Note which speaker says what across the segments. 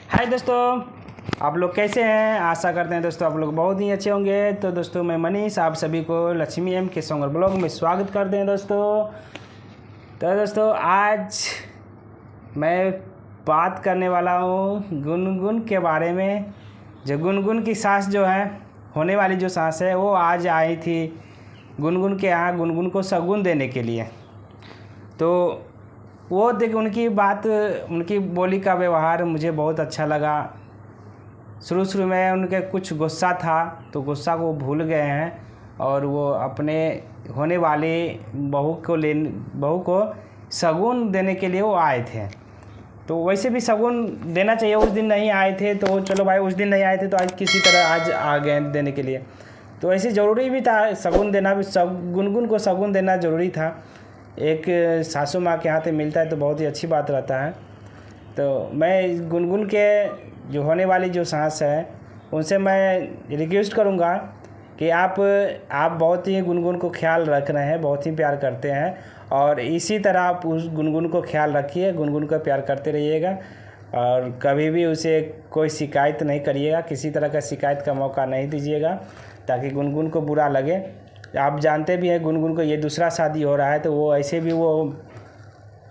Speaker 1: हाय दोस्तों, आप लोग कैसे हैं। आशा करते हैं दोस्तों आप लोग बहुत ही अच्छे होंगे। तो दोस्तों मैं मनीष आप सभी को लक्ष्मी एम के सोंगर ब्लॉग में स्वागत करते हैं दोस्तों। तो दोस्तों आज मैं बात करने वाला हूँ गुनगुन के बारे में। जो गुनगुन की सास जो है, होने वाली जो सास है, वो आज आई थी गुनगुन के यहाँ गुनगुन को शगुन देने के लिए। तो वो देख उनकी बात, उनकी बोली का व्यवहार मुझे बहुत अच्छा लगा। शुरू में उनके कुछ गुस्सा था, तो गुस्सा को भूल गए हैं और वो अपने होने वाले बहू को शगुन देने के लिए वो आए थे। तो वैसे भी शगुन देना चाहिए, उस दिन नहीं आए थे तो चलो भाई, उस दिन नहीं आए थे तो आज किसी तरह आज आ गए देने के लिए। तो ऐसे ज़रूरी भी था शगुन देना भी, गुनगुन को शगुन देना ज़रूरी था। एक सासू माँ के हाथ में मिलता है तो बहुत ही अच्छी बात रहता है। तो मैं गुनगुन के जो होने वाली जो सास है उनसे मैं रिक्वेस्ट करूँगा कि आप बहुत ही गुनगुन को ख्याल रख रहे हैं, बहुत ही प्यार करते हैं और इसी तरह आप उस गुनगुन को ख्याल रखिए, गुनगुन को प्यार करते रहिएगा और कभी भी उसे कोई शिकायत नहीं करिएगा, किसी तरह का शिकायत का मौका नहीं दीजिएगा ताकि गुनगुन को बुरा लगे। आप जानते भी हैं गुनगुन को ये दूसरा शादी हो रहा है, तो वो ऐसे भी वो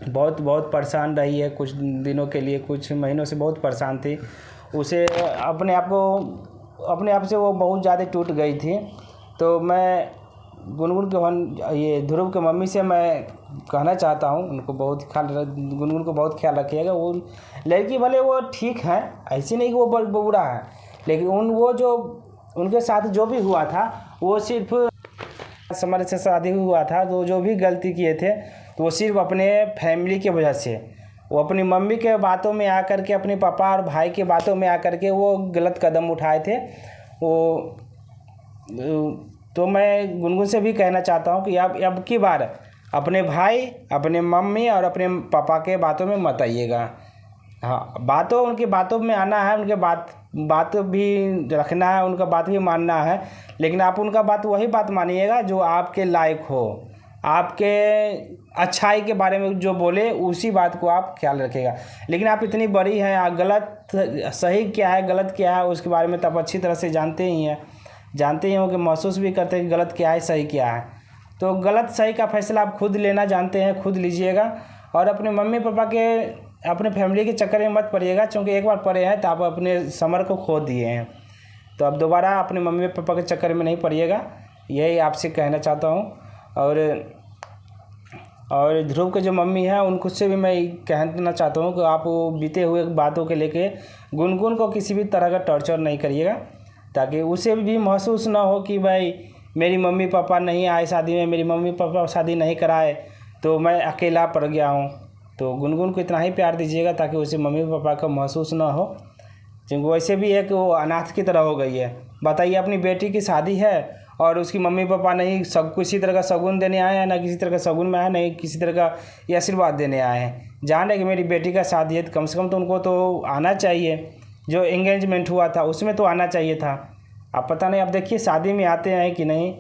Speaker 1: बहुत परेशान रही है कुछ दिनों के लिए, कुछ महीनों से बहुत परेशान थी। उसे अपने आप से वो बहुत ज़्यादा टूट गई थी। तो मैं गुनगुन के ये ध्रुव के मम्मी से मैं कहना चाहता हूँ उनको गुनगुन को बहुत ख्याल रखिएगा। वो लड़की भले वो ठीक है, ऐसी नहीं कि वो बुरा है, लेकिन वो जो उनके साथ जो भी हुआ था वो सिर्फ हमारे से शादी हुआ था, तो जो भी गलती किए थे तो वो सिर्फ अपने फैमिली की वजह से, वो अपनी मम्मी के बातों में आकर के, अपने पापा और भाई के बातों में आकर के वो गलत कदम उठाए थे। वो तो मैं गुनगुन से भी कहना चाहता हूँ कि अब की बार अपने भाई, अपने मम्मी और अपने पापा के बातों में मत आइएगा। हाँ, उनकी बातों में आना है, उनके बात भी रखना है, उनका बात भी मानना है, लेकिन आप उनका वही बात मानिएगा जो आपके लायक हो, आपके अच्छाई के बारे में जो बोले उसी बात को आप ख्याल रखिएगा। लेकिन आप इतनी बड़ी हैं, आप सही क्या है गलत क्या है उसके बारे में तो आप अच्छी तरह से जानते ही हो कि महसूस भी करते हैं कि गलत क्या है सही क्या है। तो गलत सही का फैसला आप खुद लेना जानते हैं, खुद लीजिएगा और अपने मम्मी पापा के, अपने फैमिली के चक्कर में मत पड़िएगा, क्योंकि एक बार पड़े हैं तो आप अपने समर को खो दिए हैं। तो अब दोबारा अपने मम्मी पापा के चक्कर में नहीं पड़िएगा, यही आपसे कहना चाहता हूँ। और ध्रुव के जो मम्मी हैं उनको से भी मैं कहना चाहता हूँ कि आप बीते हुए बातों के लेके गुनगुन को किसी भी तरह का टॉर्चर नहीं करिएगा, ताकि उसे भी महसूस ना हो कि भाई मेरी मम्मी पापा नहीं आए शादी में, मेरी मम्मी पापा शादी नहीं कराए तो मैं अकेला पड़ गया हूँ। तो गुनगुन को इतना ही प्यार दीजिएगा ताकि उसे मम्मी पापा का महसूस ना हो, क्योंकि वैसे भी एक वो अनाथ की तरह हो गई है। बताइए, अपनी बेटी की शादी है और उसकी मम्मी पापा नहीं किसी तरह का शगुन देने आए हैं, ना किसी तरह का शगुन में आए, नहीं किसी तरह का ये आशीर्वाद देने आए हैं। जाने कि मेरी बेटी का शादी है तो कम से कम तो उनको तो आना चाहिए, जो एंगेजमेंट हुआ था उसमें तो आना चाहिए था। अब पता नहीं, अब देखिए शादी में आते हैं कि नहीं।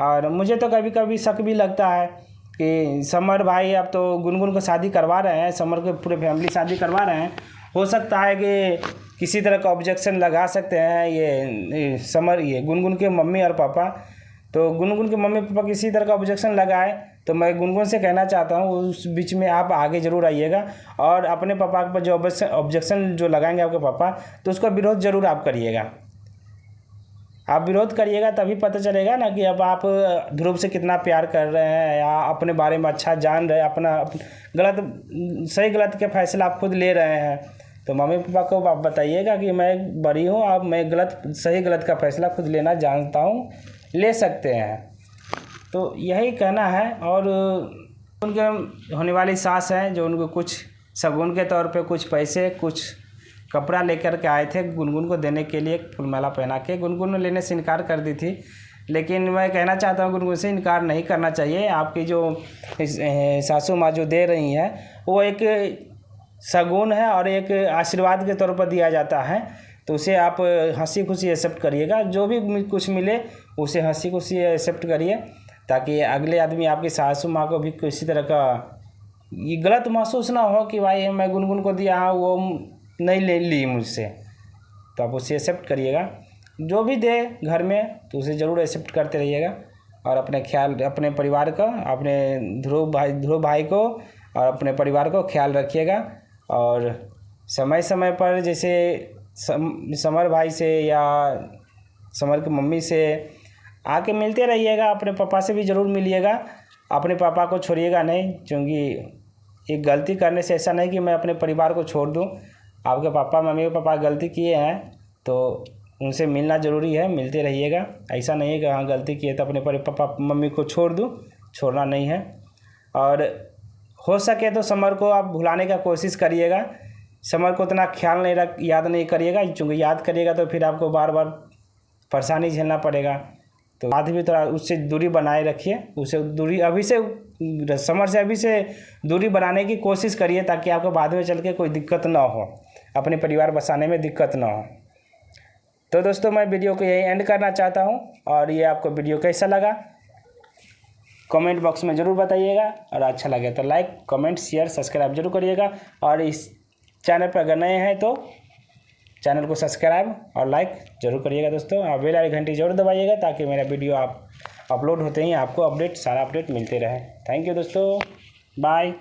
Speaker 1: और मुझे तो कभी कभी शक भी लगता है कि समर भाई अब तो गुनगुन को शादी करवा रहे हैं, समर के पूरे फैमिली शादी करवा रहे हैं। हो सकता है कि किसी तरह का ऑब्जेक्शन लगा सकते हैं ये गुनगुन के मम्मी और पापा। तो गुनगुन के मम्मी पापा किसी तरह का ऑब्जेक्शन लगाए तो मैं गुनगुन से कहना चाहता हूँ उस बीच में आप आगे ज़रूर आइएगा और अपने पापा पर जो ऑब्जेक्शन जो लगाएंगे आपके पापा, तो उसका विरोध ज़रूर आप करिएगा। आप विरोध करिएगा तभी पता चलेगा ना कि अब आप ध्रुव से कितना प्यार कर रहे हैं या अपने बारे में अच्छा जान रहे हैं, अपना सही गलत के फैसला आप खुद ले रहे हैं। तो मम्मी पापा को आप बताइएगा कि मैं बड़ी हूँ, अब मैं सही गलत का फैसला खुद लेना जानता हूँ, ले सकते हैं। तो यही कहना है। और उनके होने वाली सास हैं जो उनको कुछ शगुन के तौर पे कुछ पैसे, कुछ कपड़ा लेकर के आए थे गुनगुन को देने के लिए, फूलमाला पहना के। गुनगुन ने लेने से इनकार कर दी थी, लेकिन मैं कहना चाहता हूँ गुनगुन से इनकार नहीं करना चाहिए। आपकी जो सासू माँ जो दे रही हैं वो एक शगुन है और एक आशीर्वाद के तौर पर दिया जाता है, तो उसे आप हंसी खुशी एक्सेप्ट करिएगा। जो भी कुछ मिले उसे हंसी खुशी एक्सेप्ट करिए, ताकि अगले आदमी आपकी सासू माँ को भी किसी तरह का ये गलत महसूस ना हो कि भाई मैं गुनगुन को दिया, वो नहीं ले ली मुझसे, तो आप उसे एक्सेप्ट करिएगा। जो भी दे घर में तो उसे ज़रूर एक्सेप्ट करते रहिएगा, और अपने ख्याल, अपने परिवार का, अपने ध्रुव भाई को और अपने परिवार को ख्याल रखिएगा। और समय समय पर जैसे समर भाई से या समर की मम्मी से आके मिलते रहिएगा। अपने पापा से भी ज़रूर मिलिएगा, अपने पापा को छोड़िएगा नहीं, क्योंकि एक गलती करने से ऐसा नहीं कि मैं अपने परिवार को छोड़ दूं। आपके पापा मम्मी पापा गलती किए हैं तो उनसे मिलना ज़रूरी है, मिलते रहिएगा। ऐसा नहीं है कि हाँ गलती किए तो अपने पापा मम्मी को छोड़ दूं, छोड़ना नहीं है। और हो सके तो समर को आप भुलाने का कोशिश करिएगा। समर को इतना ख्याल नहीं याद नहीं करिएगा, क्योंकि याद करिएगा तो फिर आपको बार बार परेशानी झेलना पड़ेगा। तो बाद भी थोड़ा उससे दूरी बनाए रखिए, उससे दूरी अभी से, समर से अभी से दूरी बनाने की कोशिश करिए, ताकि आपको बाद में चल के कोई दिक्कत ना हो, अपने परिवार बसाने में दिक्कत ना हो। तो दोस्तों मैं वीडियो को यही एंड करना चाहता हूँ, और ये आपको वीडियो कैसा लगा कमेंट बॉक्स में ज़रूर बताइएगा, और अच्छा लगे तो लाइक कमेंट शेयर सब्सक्राइब जरूर करिएगा। और इस चैनल पर अगर नए हैं तो चैनल को सब्सक्राइब और लाइक जरूर करिएगा दोस्तों, और बेल आइकन घंटी जरूर दबाइएगा, ताकि मेरा वीडियो आप अपलोड होते ही आपको सारा अपडेट मिलते रहे। थैंक यू दोस्तों, बाय।